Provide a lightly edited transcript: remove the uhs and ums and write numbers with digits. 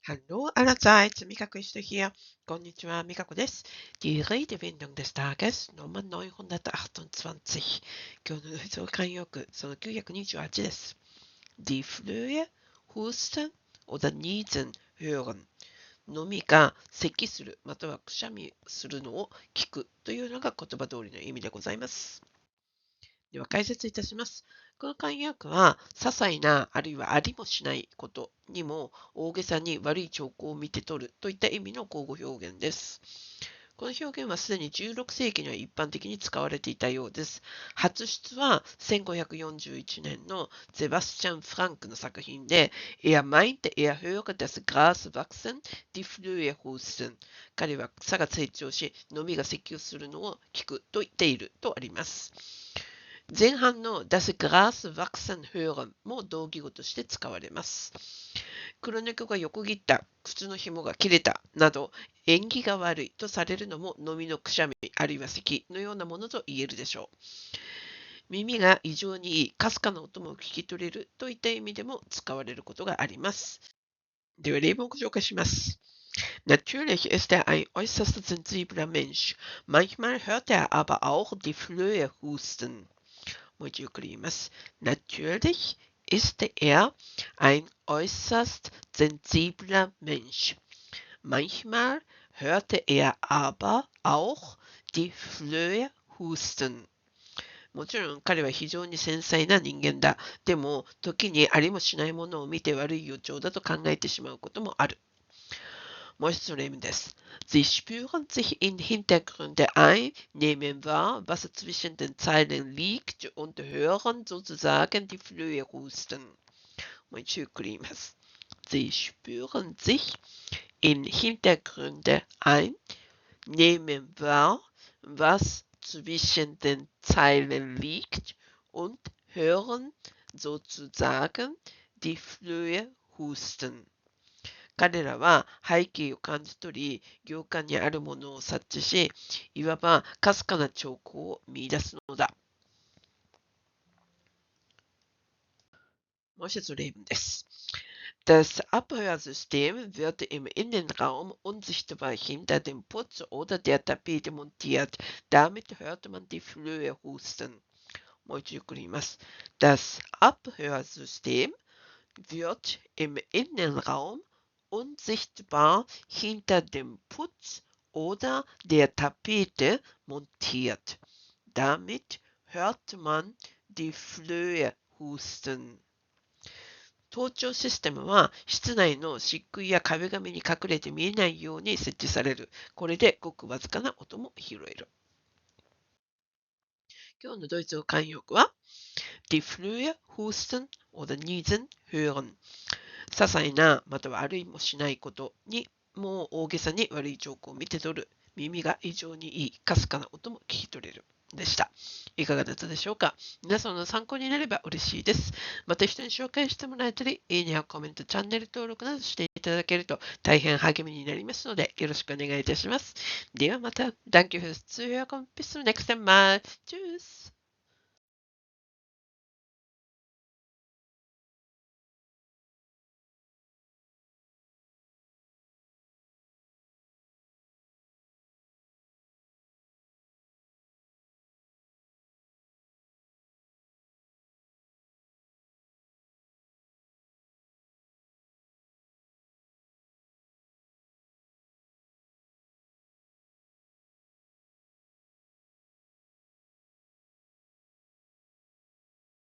Hallo allerseits, Mikako ist hier. Konnichiwa, Mikako です。Die Redewendung des Tages Nummer 928。今日の同窓慣用句、その928です。Die Flöhe husten oder niesen hören。のみが咳する、またはくしゃみするのを聞くというのが言葉通りの意味でございます。では解説いたします。この慣用句は、些細な、あるいはありもしないことにも大げさに悪い兆候を見て取るといった意味の口語表現です。この表現はすでに16世紀には一般的に使われていたようです。初出は1541年のセバスチャン・フランクの作品で、meinte, höre das Gras wachsen, die Flöhe husten。彼は草が成長し、のみが咳をするのを聞くと言っているとあります。前半の das Gras wachsen hören も同義語として使われます。黒猫が横切った、靴の紐が切れたなど、縁起が悪いとされるのも、のみのくしゃみ、あるいは咳のようなものと言えるでしょう。耳が異常にいい、かすかな音も聞き取れるといった意味でも使われることがあります。では例文をご紹介します。Natürlich ist er ein äußerst sensibler Mensch. Manchmal hört er aber auch die Flöhe husten. もう一度ゆっくり言います。Natürlich ist er ein äußerst sensibler Mensch. Manchmal hörte er aber auch die Flöhe husten. もちろん彼は非常に繊細な人間だ。でも、時にありもしないものを見て悪い予兆だと考えてしまうこともある。もう一つの例文です。Sie spüren sich in Hintergründe ein, nehmen wahr, was zwischen den Zeilen liegt und hören sozusagen die Flöhe husten. もう一度ゆっくり言います。Sie spüren sich in Hintergründe ein, nehmen wahr, was zwischen den Zeilen liegt und hören sozusagen die Flöhe husten. 彼らは背景を感じ取り、行間にあるものを察知し、いわばかすかな兆候を見出すのだ。もう一つ例文です。Das Abhörsystem wird im Innenraum unsichtbar hinter dem Putz oder der Tapete montiert. Damit hört man die Flöhe husten. もう一度ゆっくり言います。Das Abhörsystem wird im Innenraum unsichtbar hinter dem Putz oder der Tapete montiert. Damit hört man die Flöhe husten. 盗聴システムは室内の漆喰や壁紙に隠れて見えないように設置される。これでごくわずかな音も拾える。今日のドイツ語慣用句は Die Flöhe husten oder niesen hören。些細なまたはあるいもしないことにもう大げさに悪い兆候を見て取る。耳が異常にいいかすかな音も聞き取れる。でした。いかがだったでしょうか。皆さんの参考になれば嬉しいです。また人に紹介してもらえたり、いいねやコメント、チャンネル登録などしていただけると大変励みになりますので、よろしくお願いいたします。ではまた。Danke fürs Zuhören. Bis zum nächsten Mal. Tschüss.